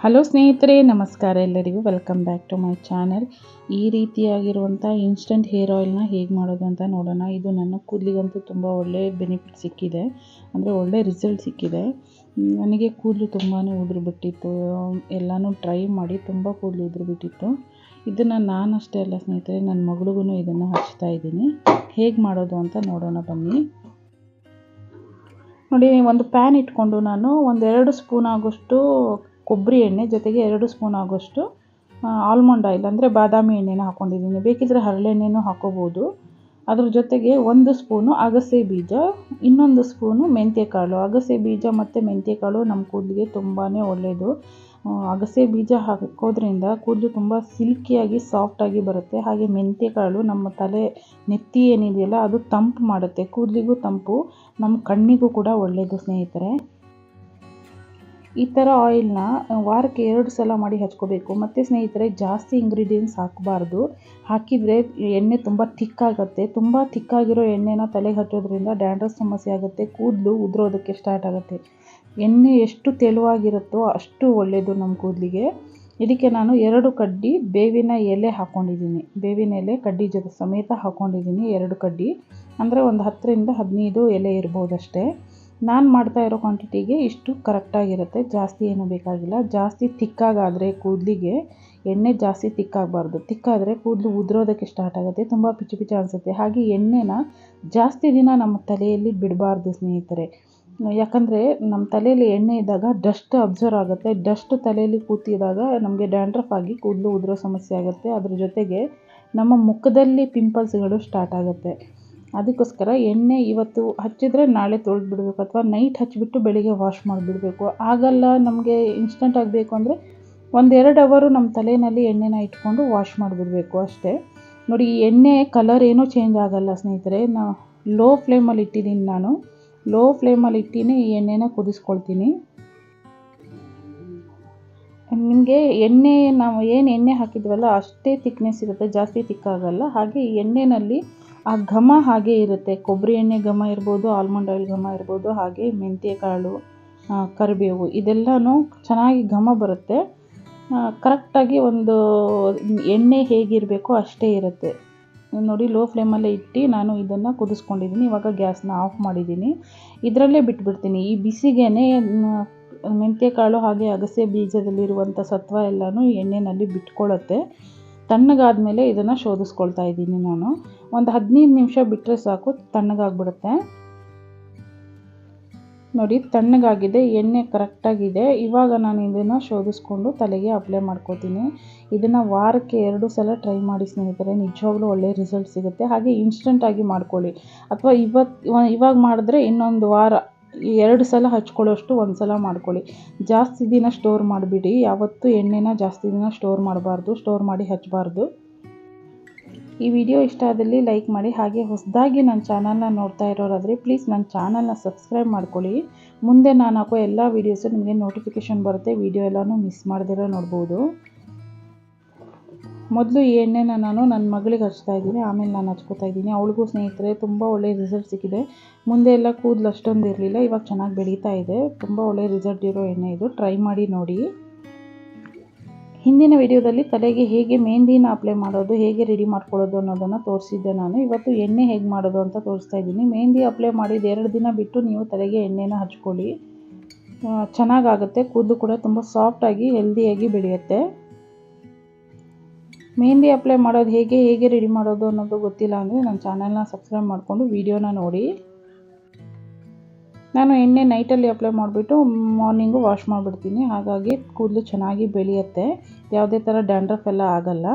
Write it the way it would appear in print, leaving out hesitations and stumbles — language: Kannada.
ಹಲೋ ಸ್ನೇಹಿತರೆ, ನಮಸ್ಕಾರ. ಎಲ್ಲರಿಗೂ welcome back to my channel. ಈ ರೀತಿಯಾಗಿರುವಂಥ ಇನ್ಸ್ಟಂಟ್ ಹೇರ್ ಆಯಿಲ್ನ ಹೇಗೆ ಮಾಡೋದು ಅಂತ ನೋಡೋಣ. ಇದು ನನ್ನ ಕೂದಲಿಗಂತೂ ತುಂಬ ಒಳ್ಳೆ ಬೆನಿಫಿಟ್ ಸಿಕ್ಕಿದೆ, ಅಂದರೆ ಒಳ್ಳೆ ರಿಸಲ್ಟ್ ಸಿಕ್ಕಿದೆ. ನನಗೆ ಕೂದಲು ತುಂಬಾ ಉದುರು ಬಿಟ್ಟಿತ್ತು. ಎಲ್ಲನೂ ಟ್ರೈ ಮಾಡಿ ತುಂಬ ಕೂದಲು ಉದುರು ಬಿಟ್ಟಿತ್ತು. ಇದನ್ನು ನಾನಷ್ಟೇ ಅಲ್ಲ ಸ್ನೇಹಿತರೆ, ನನ್ನ ಮಗಳಿಗೂ ಇದನ್ನು ಹಚ್ತಾ ಇದ್ದೀನಿ. ಹೇಗೆ ಮಾಡೋದು ಅಂತ ನೋಡೋಣ ಬನ್ನಿ. ನೋಡಿ, ಒಂದು ಪ್ಯಾನ್ ಇಟ್ಕೊಂಡು ನಾನು 1-2 ಸ್ಪೂನ್ ಆಗೋಷ್ಟು ಕೊಬ್ಬರಿ ಎಣ್ಣೆ ಜೊತೆಗೆ 2 ಸ್ಪೂನ್ ಆಗೋಷ್ಟು ಆಲ್ಮಂಡ್ ಆಯಿಲ್ ಅಂದರೆ ಬಾದಾಮಿ ಎಣ್ಣೆನ ಹಾಕ್ಕೊಂಡಿದ್ದೀನಿ. ಬೇಕಿದ್ರೆ ಹರಳೆಣ್ಣೆನೂ ಹಾಕೋಬೋದು. ಅದ್ರ ಜೊತೆಗೆ 1 ಸ್ಪೂನು ಅಗಸೆ ಬೀಜ, ಇನ್ನೊಂದು ಸ್ಪೂನು ಮೆಂತ್ಯಕಾಳು. ಅಗಸೆ ಬೀಜ ಮತ್ತು ಮೆಂತ್ಯಕಾಳು ನಮ್ಮ ಕೂದಲಿಗೆ ತುಂಬಾ ಒಳ್ಳೆಯದು. ಅಗಸೆ ಬೀಜ ಹಾಕೋದ್ರಿಂದ ಕೂದಲು ತುಂಬ ಸಿಲ್ಕಿಯಾಗಿ ಸಾಫ್ಟಾಗಿ ಬರುತ್ತೆ. ಹಾಗೆ ಮೆಂತ್ಯಕಾಳು ನಮ್ಮ ನೆತ್ತಿ ಏನಿದೆಯಲ್ಲ ಅದು ತಂಪು ಮಾಡುತ್ತೆ, ಕೂದಲಿಗೂ ತಂಪು, ನಮ್ಮ ಕಣ್ಣಿಗೂ ಕೂಡ ಒಳ್ಳೆಯದು ಸ್ನೇಹಿತರೆ. ಈ ಥರ ಆಯಿಲ್ನ ವಾರಕ್ಕೆ 2 ಸಲ ಮಾಡಿ ಹಚ್ಕೋಬೇಕು. ಮತ್ತು ಸ್ನೇಹಿತರೆ, ಜಾಸ್ತಿ ಇಂಗ್ರೀಡಿಯೆಂಟ್ಸ್ ಹಾಕಬಾರ್ದು. ಹಾಕಿದರೆ ಎಣ್ಣೆ ತುಂಬ ಥಿಕ್ಕಾಗುತ್ತೆ. ತುಂಬ ಥಿಕ್ಕಾಗಿರೋ ಎಣ್ಣೆನ ತಲೆಗೆ ಹಚ್ಚೋದ್ರಿಂದ ಡ್ಯಾಂಡ್ರಫ್ ಸಮಸ್ಯೆ ಆಗುತ್ತೆ, ಕೂದಲು ಉದುರೋದಕ್ಕೆ ಸ್ಟಾರ್ಟ್ ಆಗುತ್ತೆ. ಎಣ್ಣೆ ಎಷ್ಟು ತೆಳುವಾಗಿರುತ್ತೋ ಅಷ್ಟು ಒಳ್ಳೆಯದು ನಮ್ಮ ಕೂದಲಿಗೆ. ಇದಕ್ಕೆ ನಾನು 2 ಕಡ್ಡಿ ಬೇವಿನ ಎಲೆ ಹಾಕ್ಕೊಂಡಿದ್ದೀನಿ. ಬೇವಿನ ಎಲೆ ಕಡ್ಡಿ ಜೊತೆ ಸಮೇತ ಹಾಕ್ಕೊಂಡಿದ್ದೀನಿ. 2 ಕಡ್ಡಿ ಅಂದರೆ ಒಂದು 10ರಿಂದ 15 ಎಲೆ ಇರ್ಬೋದಷ್ಟೇ. ನಾನು ಮಾಡ್ತಾ ಇರೋ ಕ್ವಾಂಟಿಟಿಗೆ ಇಷ್ಟು ಕರೆಕ್ಟಾಗಿರುತ್ತೆ, ಜಾಸ್ತಿ ಏನೂ ಬೇಕಾಗಿಲ್ಲ. ಜಾಸ್ತಿ ತಿಕ್ಕಾಗಾದರೆ ಕೂದಲಿಗೆ ಎಣ್ಣೆ ಜಾಸ್ತಿ ತಿಕ್ಕಾಗಬಾರ್ದು. ತಿಕ್ಕಾದರೆ ಕೂದಲು ಉದುರೋದಕ್ಕೆ ಸ್ಟಾರ್ಟ್ ಆಗುತ್ತೆ, ತುಂಬ ಪಿಚಿ ಪಿಚ ಅನಿಸುತ್ತೆ. ಹಾಗೆ ಎಣ್ಣೆನ ಜಾಸ್ತಿ ದಿನ ನಮ್ಮ ತಲೆಯಲ್ಲಿ ಬಿಡಬಾರ್ದು ಸ್ನೇಹಿತರೆ. ಯಾಕಂದರೆ ನಮ್ಮ ತಲೆಯಲ್ಲಿ ಎಣ್ಣೆ ಇದ್ದಾಗ ಡಸ್ಟ್ ಅಬ್ಸರ್ವ್ ಆಗುತ್ತೆ. ಡಸ್ಟ್ ತಲೆಯಲ್ಲಿ ಕೂತಿದಾಗ ನಮಗೆ ಡ್ಯಾಂಡ್ರಫ್ ಆಗಿ ಕೂದಲು ಉದುರೋ ಸಮಸ್ಯೆ ಆಗುತ್ತೆ. ಅದ್ರ ಜೊತೆಗೆ ನಮ್ಮ ಮುಖದಲ್ಲಿ ಪಿಂಪಲ್ಸ್ಗಳು ಸ್ಟಾರ್ಟ್ ಆಗುತ್ತೆ. ಅದಕ್ಕೋಸ್ಕರ ಎಣ್ಣೆ ಇವತ್ತು ಹಚ್ಚಿದರೆ ನಾಳೆ ತೊಳೆದು ಬಿಡಬೇಕು, ಅಥವಾ ನೈಟ್ ಹಚ್ಚಿಬಿಟ್ಟು ಬೆಳಿಗ್ಗೆ ವಾಶ್ ಮಾಡಿಬಿಡಬೇಕು. ಆಗಲ್ಲ, ನಮಗೆ ಇನ್ಸ್ಟಂಟ್ ಆಗಬೇಕು ಅಂದರೆ 1-2 ಅವರು ನಮ್ಮ ತಲೆಯಲ್ಲಿ ಎಣ್ಣೆನ ಇಟ್ಕೊಂಡು ವಾಶ್ ಮಾಡಿಬಿಡಬೇಕು ಅಷ್ಟೇ. ನೋಡಿ, ಈ ಎಣ್ಣೆ ಕಲರ್ ಏನೂ ಚೇಂಜ್ ಆಗಲ್ಲ ಸ್ನೇಹಿತರೆ. ಲೋ ಫ್ಲೇಮಲ್ಲಿ ಇಟ್ಟಿದ್ದೀನಿ ನಾನು. ಲೋ ಫ್ಲೇಮಲ್ಲಿ ಇಟ್ಟಿನೇ ಈ ಎಣ್ಣೆನ ಕುದಿಸ್ಕೊಳ್ತೀನಿ. ನಿಮಗೆ ಎಣ್ಣೆ ನಾವು ಏನು ಎಣ್ಣೆ ಹಾಕಿದ್ವಲ್ಲ ಅಷ್ಟೇ ಥಿಕ್ನೆಸ್ ಇರುತ್ತೆ, ಜಾಸ್ತಿ ತಿಕ್ಕಾಗಲ್ಲ. ಹಾಗೆ ಈ ಎಣ್ಣೆಯಲ್ಲಿ ಆ ಘಮ ಹಾಗೆ ಇರುತ್ತೆ. ಕೊಬ್ಬರಿ ಎಣ್ಣೆ ಘಮ ಇರ್ಬೋದು, ಆಲ್ಮಂಡ್ ಆಯಿಲ್ ಘಮ ಇರ್ಬೋದು, ಹಾಗೆ ಮೆಂತ್ಯಕಾಳು, ಕರಿಬೇವು, ಇದೆಲ್ಲನೂ ಚೆನ್ನಾಗಿ ಘಮ ಬರುತ್ತೆ. ಕರೆಕ್ಟಾಗಿ ಒಂದು ಎಣ್ಣೆ ಹೇಗಿರಬೇಕೋ ಅಷ್ಟೇ ಇರುತ್ತೆ. ನೋಡಿ, ಲೋ ಫ್ಲೇಮಲ್ಲೇ ಇಟ್ಟು ನಾನು ಇದನ್ನು ಕುದಿಸ್ಕೊಂಡಿದ್ದೀನಿ. ಇವಾಗ ಗ್ಯಾಸ್ನ ಆಫ್ ಮಾಡಿದ್ದೀನಿ. ಇದರಲ್ಲೇ ಬಿಟ್ಬಿಡ್ತೀನಿ. ಈ ಬಿಸಿಗೇ ಮೆಂತ್ಯಕಾಳು ಹಾಗೆ ಅಗಸೆ ಬೀಜದಲ್ಲಿರುವಂಥ ಸತ್ವ ಎಲ್ಲನೂ ಎಣ್ಣೆಯಲ್ಲಿ ಬಿಟ್ಕೊಳ್ಳುತ್ತೆ. ತಣ್ಣಗಾದ್ಮೇಲೆ ಇದನ್ನು ಶೋಧಿಸ್ಕೊಳ್ತಾ ಇದ್ದೀನಿ ನಾನು. ಒಂದು 15 ನಿಮಿಷ ಬಿಟ್ಟರೆ ಸಾಕು, ತಣ್ಣಗಾಗ್ಬಿಡುತ್ತೆ. ನೋಡಿ, ತಣ್ಣಗಾಗಿದೆ, ಎಣ್ಣೆ ಕರೆಕ್ಟಾಗಿದೆ. ಇವಾಗ ನಾನು ಇದನ್ನು ಶೋಧಿಸ್ಕೊಂಡು ತಲೆಗೆ ಅಪ್ಲೈ ಮಾಡ್ಕೋತೀನಿ. ಇದನ್ನು ವಾರಕ್ಕೆ 2 ಸಲ ಟ್ರೈ ಮಾಡಿ ಸ್ನೇಹಿತರೆ, ನಿಜವಾಗ್ಲೂ ಒಳ್ಳೆಯ ರಿಸಲ್ಟ್ ಸಿಗುತ್ತೆ. ಹಾಗೆ ಇನ್ಸ್ಟಂಟಾಗಿ ಮಾಡ್ಕೊಳ್ಳಿ, ಅಥವಾ ಇವಾಗ ಮಾಡಿದ್ರೆ ಇನ್ನೊಂದು ವಾರ 2 ಸಲ ಹಚ್ಕೊಳ್ಳೋಷ್ಟು 1 ಸಲ ಮಾಡ್ಕೊಳ್ಳಿ. ಜಾಸ್ತಿ ದಿನ ಸ್ಟೋರ್ ಮಾಡಿಬಿಡಿ. ಯಾವತ್ತೂ ಎಣ್ಣೆನ ಜಾಸ್ತಿ ದಿನ ಸ್ಟೋರ್ ಮಾಡಬಾರ್ದು, ಸ್ಟೋರ್ ಮಾಡಿ ಹಚ್ಚಬಾರ್ದು. ಈ ವಿಡಿಯೋ ಇಷ್ಟ ಆದಲ್ಲಿ ಲೈಕ್ ಮಾಡಿ. ಹಾಗೆ ಹೊಸದಾಗಿ ನನ್ನ ಚಾನಲ್ನ ನೋಡ್ತಾ ಇರೋರಾದರೆ ಪ್ಲೀಸ್ ನನ್ನ ಚಾನಲ್ನ ಸಬ್ಸ್ಕ್ರೈಬ್ ಮಾಡ್ಕೊಳ್ಳಿ. ಮುಂದೆ ನಾನು ಹಾಕೋ ಎಲ್ಲ ವೀಡಿಯೋಸು ನಿಮಗೆ ನೋಟಿಫಿಕೇಷನ್ ಬರುತ್ತೆ. ವಿಡಿಯೋ ಎಲ್ಲನೂ ಮಿಸ್ ಮಾಡ್ದಿರೋ ನೋಡ್ಬೋದು. ಮೊದಲು ಈ ಎಣ್ಣೆನ ನಾನು ನನ್ನ ಮಗಳಿಗೆ ಹಚ್ತಾ ಇದ್ದೀನಿ, ಆಮೇಲೆ ನಾನು ಹಚ್ಕೋತಾ ಇದ್ದೀನಿ. ಅವಳಿಗೂ ಸ್ನೇಹಿತರೆ ತುಂಬ ಒಳ್ಳೆಯ ರಿಸಲ್ಟ್ ಸಿಕ್ಕಿದೆ. ಮುಂದೆ ಎಲ್ಲ ಕೂದಲು ಅಷ್ಟೊಂದು ಇರಲಿಲ್ಲ, ಇವಾಗ ಚೆನ್ನಾಗಿ ಬೆಳೀತಾ ಇದೆ. ತುಂಬ ಒಳ್ಳೆಯ ರಿಸಲ್ಟ್ ಇರೋ ಎಣ್ಣೆ ಇದು, ಟ್ರೈ ಮಾಡಿ ನೋಡಿ. ಹಿಂದಿನ ವಿಡಿಯೋದಲ್ಲಿ ತಲೆಗೆ ಹೇಗೆ ಮೆಹಂದಿನ ಅಪ್ಲೈ ಮಾಡೋದು, ಹೇಗೆ ರೆಡಿ ಮಾಡ್ಕೊಳ್ಳೋದು ಅನ್ನೋದನ್ನು ತೋರಿಸಿದ್ದೆ ನಾನು. ಇವತ್ತು ಎಣ್ಣೆ ಹೇಗೆ ಮಾಡೋದು ಅಂತ ತೋರಿಸ್ತಾ ಇದ್ದೀನಿ. ಮೆಹಂದಿ ಅಪ್ಲೈ ಮಾಡಿದ 2 ದಿನ ಬಿಟ್ಟು ನೀವು ತಲೆಗೆ ಎಣ್ಣೆನ ಹಚ್ಕೊಳ್ಳಿ, ಚೆನ್ನಾಗಾಗುತ್ತೆ. ಕೂದಲು ಕೂಡ ತುಂಬ ಸಾಫ್ಟಾಗಿ ಹೆಲ್ದಿಯಾಗಿ ಬೆಳೆಯುತ್ತೆ. ಮೆಹಂದಿ ಅಪ್ಲೈ ಮಾಡೋದು ಹೇಗೆ ರೆಡಿ ಮಾಡೋದು ಅನ್ನೋದು ಗೊತ್ತಿಲ್ಲ ಅಂದರೆ ನನ್ನ ಚಾನಲ್ನ ಸಬ್ಸ್ಕ್ರೈಬ್ ಮಾಡಿಕೊಂಡು ವಿಡಿಯೋನ ನೋಡಿ. ನಾನು ಎಣ್ಣೆ ನೈಟಲ್ಲಿ ಅಪ್ಲೈ ಮಾಡಿಬಿಟ್ಟು ಮಾರ್ನಿಂಗು ವಾಶ್ ಮಾಡಿಬಿಡ್ತೀನಿ. ಹಾಗಾಗಿ ಕೂದಲು ಚೆನ್ನಾಗಿ ಬೆಳೆಯುತ್ತೆ, ಯಾವುದೇ ಥರ ಡ್ಯಾಂಡ್ರಫ್ ಎಲ್ಲ ಆಗಲ್ಲ.